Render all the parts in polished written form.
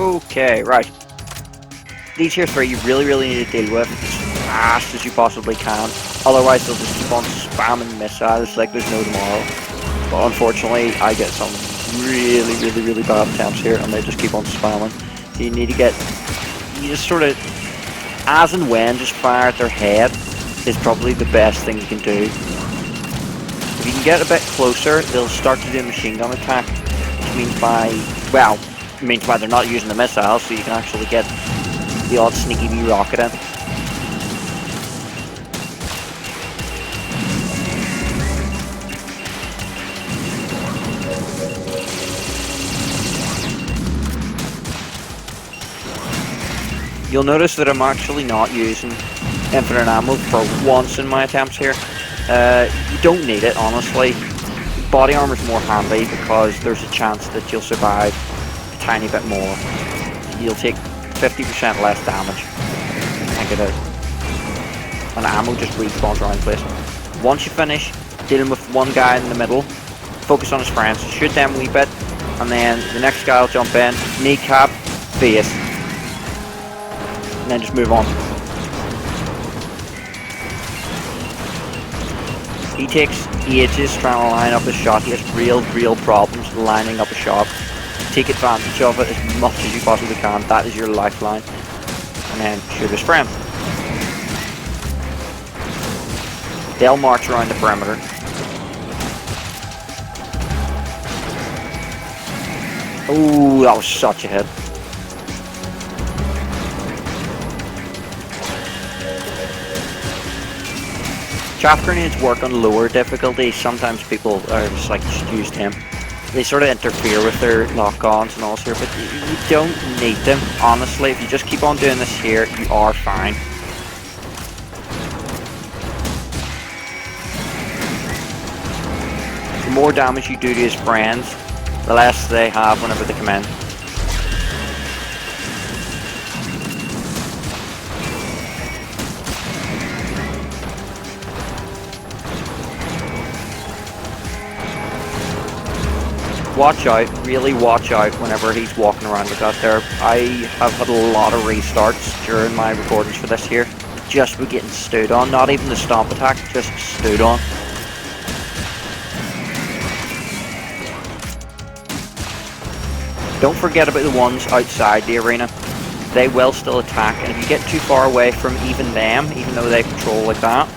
Okay, right. These here three you really need to deal with as fast as you possibly can. Otherwise they'll just keep on spamming missiles like there's no tomorrow. But unfortunately I get some really bad attempts here and they just keep on spamming. So you need to get, you just sort of, as and when, just fire at their head is probably the best thing you can do. If you can get a bit closer, they'll start to do a machine gun attack, which means means by they're not using the missiles, so you can actually get the odd sneaky wee rocket in. You'll notice that I'm actually not using infinite ammo for once in my attempts here. You don't need it, honestly. Body armor's more handy because there's a chance that you'll survive a tiny bit more. You'll take 50% less damage. I think it is. And ammo just respawns around the place. Once you finish dealing with one guy in the middle, focus on his friends, shoot them a wee bit, and then the next guy will jump in, kneecap, face. And then just move on. He takes ages trying to line up a shot. He has real problems lining up a shot. Take advantage of it as much as you possibly can. That is your lifeline. And then shoot his friend. They'll march around the perimeter. Oh, that was such a hit. Chaff grenades work on lower difficulty. Sometimes people are just like, just use them. They sort of interfere with their lock-ons and all here, but you don't need them. Honestly, if you just keep on doing this here, you are fine. The more damage you do to his friends, the less they have whenever they come in. Watch out, really watch out whenever he's walking around like that there. I have had a lot of restarts during my recordings for this here. Just for getting stewed on, not even the stomp attack, just stewed on. Don't forget about the ones outside the arena. They will still attack, and if you get too far away from even them, even though they patrol like that,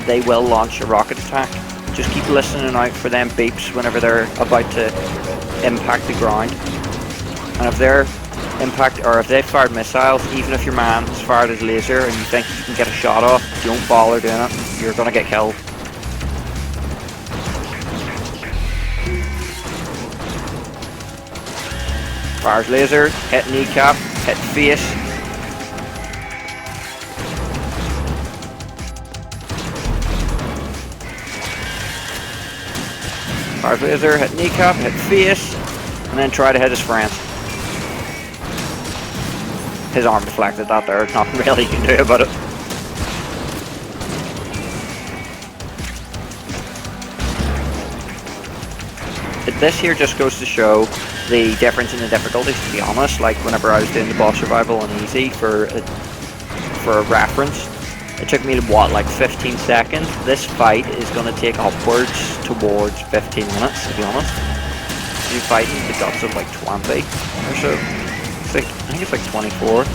they will launch a rocket attack. Just keep listening out for them beeps whenever they're about to impact the ground. And if they're if they've fired missiles, even if your man has fired his laser and you think you can get a shot off, don't bother doing it. You're gonna get killed. Fires laser, hit kneecap, hit face. Fires laser, hit kneecap, hit face, and then try to hit his friends. His arm deflected that there, nothing really you can do about it. This here just goes to show the difference in the difficulties, to be honest. Like whenever I was doing the boss survival on easy for a reference, it took me, what, like 15 seconds? This fight is going to take upwards towards 15 minutes, to be honest. You're fighting the guts of like 20 or so. I think it's like 24.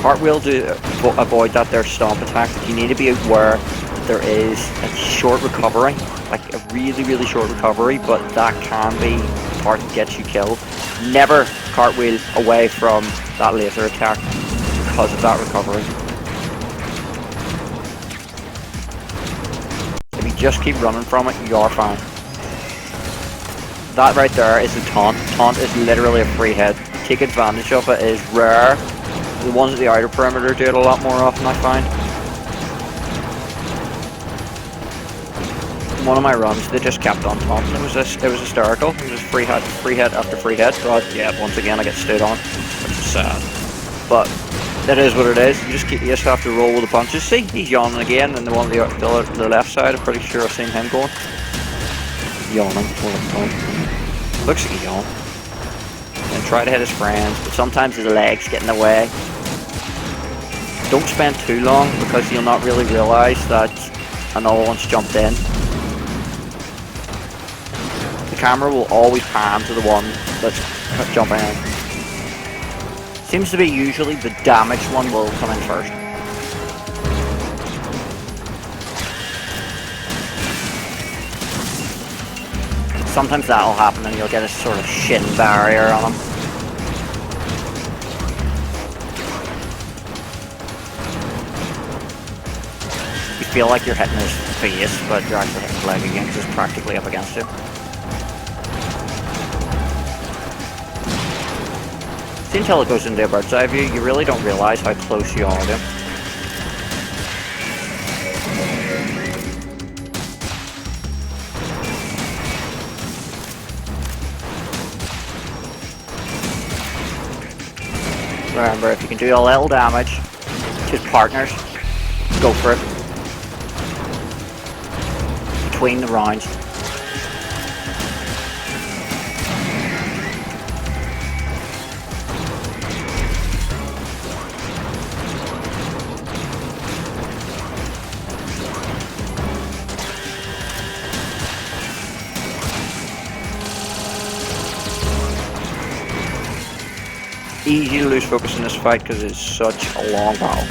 Cartwheel to avoid that there stomp attack. You need to be aware that there is a short recovery, like a really short recovery, but that can be the part that gets you killed. Never cartwheel away from that laser attack because of that recovery. If you just keep running from it, you are fine. That right there is a taunt. Taunt is literally a free hit. take advantage of it is rare. The ones at the outer perimeter do it a lot more often, I find. One of my runs, they just kept on taunting. It was hysterical. It was free hit after free hit. But yeah, once again I get stood on, which is sad. But that is what it is. You just have to roll with the punches. See, he's yawning again, and the one on the left side, I'm pretty sure I've seen him going. Yawning. Looks like a yawn. And try to hit his friends, but sometimes his legs get in the way. Don't spend too long because you'll not really realise that another one's jumped in. The camera will always pan to the one that's jumping in. Seems to be usually the damaged one will come in first. Sometimes that'll happen and you'll get a sort of shin barrier on him. You feel like you're hitting his face, but you're actually hitting his leg again because it's practically up against you. See, until it goes into a bird's eye view, you really don't realise how close you are to him. Remember, if you can do a little damage to his partners, go for it. Between the rounds. Easy to lose focus in this fight because it's such a long battle.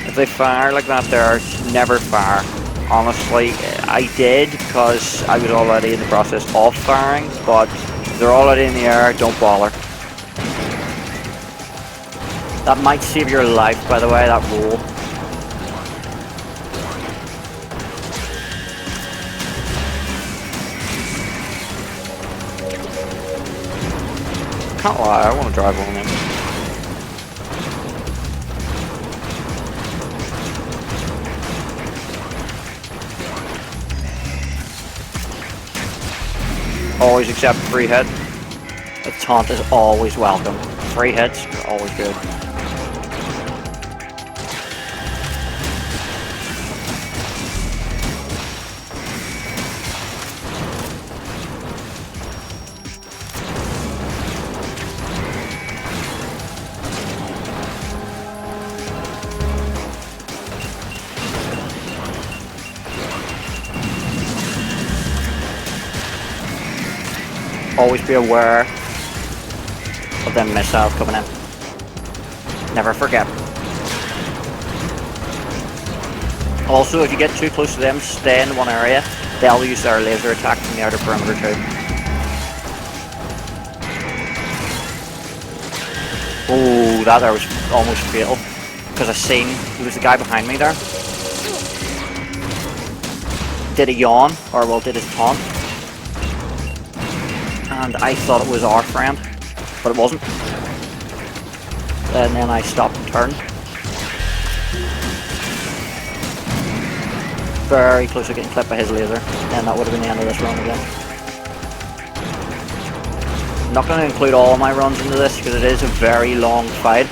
If they fire like that there, never fire. Honestly, I did because I was already in the process of firing, but if they're already in the air, don't bother. That might save your life, by the way, that roll. Can't lie, I want to drive on him. Always accept free hit. The taunt is always welcome. Free hits are always good. Always be aware of them missiles coming in. Never forget. Also, if you get too close to them, stay in one area. They'll use their laser attack from the outer perimeter too. Oh, that there was almost fatal. Because I seen, there was a guy behind me there. Did a yawn, or well, did his taunt. And I thought it was our friend, but it wasn't. And then I stopped and turned. Very close to getting clipped by his laser, and that would have been the end of this run again. I'm not going to include all my runs into this because it is a very long fight.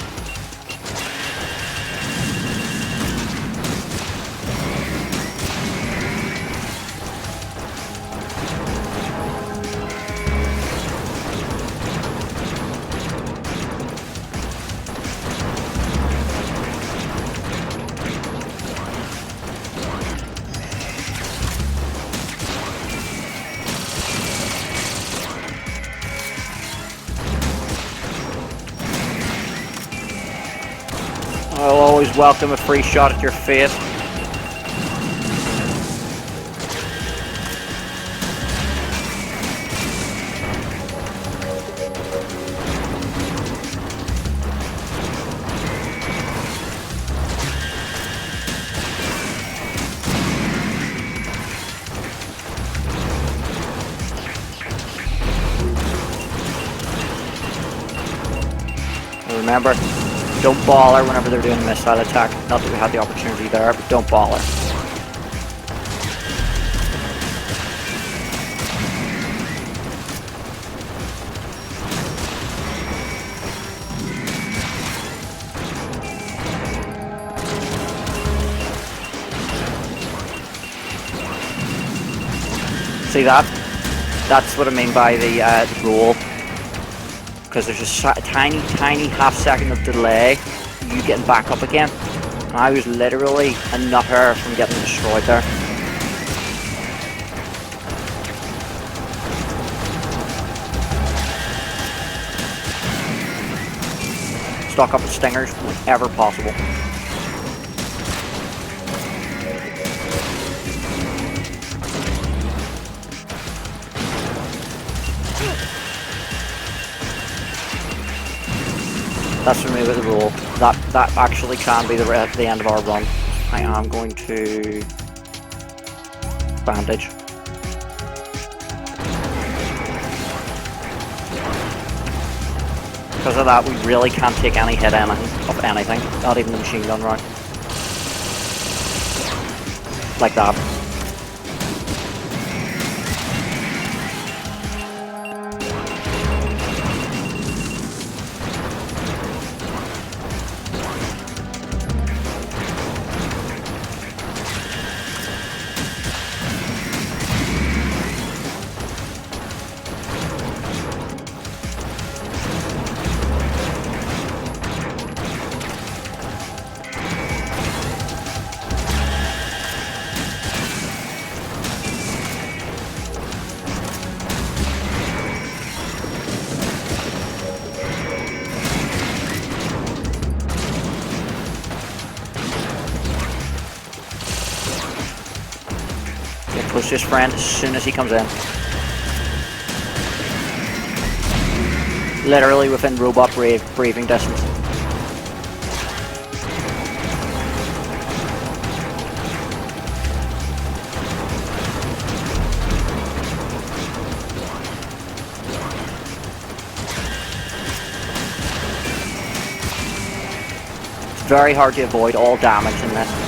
I'll always welcome a free shot at your face. Remember, don't bother whenever they're doing a missile attack. Not that we had the opportunity there, but don't bother. See that? That's what I mean by the roll. Because there's a tiny half-second of delay, you getting back up again. And I was literally a nutter from getting destroyed there. Stock up with stingers whenever possible. That's for me with the roll. That actually can be the end of our run. I am going to bandage. Because of that, we really can't take any hit of anything. Not even the machine gun round. Like that. Push his friend as soon as he comes in. Literally within robot braving distance. It's very hard to avoid all damage in this.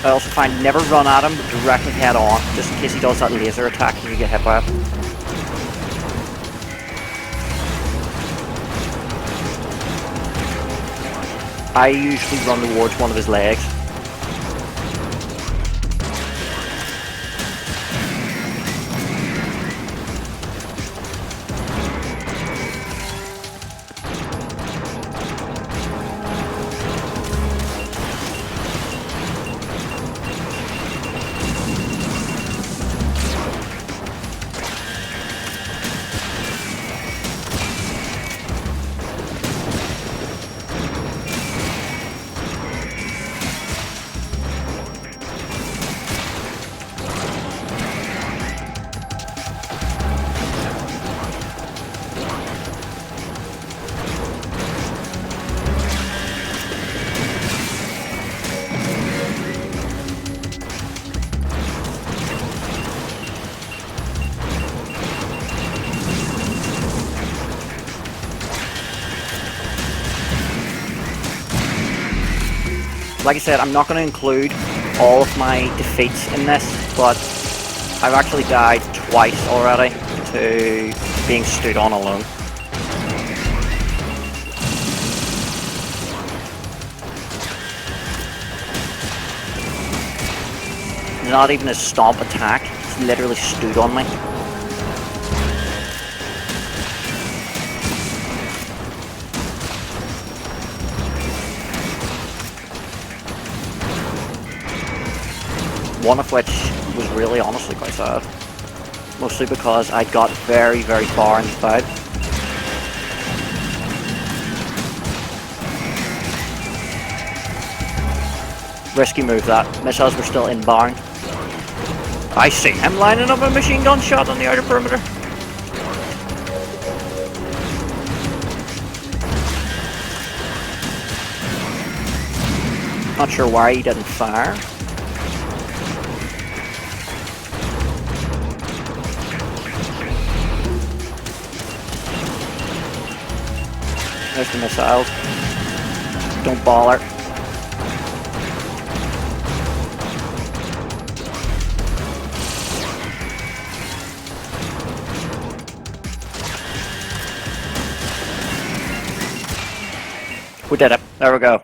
I also find never run at him, but directly head on, just in case he does that laser attack and you get hit by it. I usually run towards one of his legs. Like I said, I'm not going to include all of my defeats in this, but I've actually died twice already to being stood on alone. Not even a stomp attack, it's literally stood on me. one of which was really honestly quite sad. Mostly because I got very, very far in the fight. Risky move that. Missiles were still inbound. I see him lining up a machine gun shot on the outer perimeter. Not sure why he didn't fire. There's the missiles. Don't bother. We did it. There we go.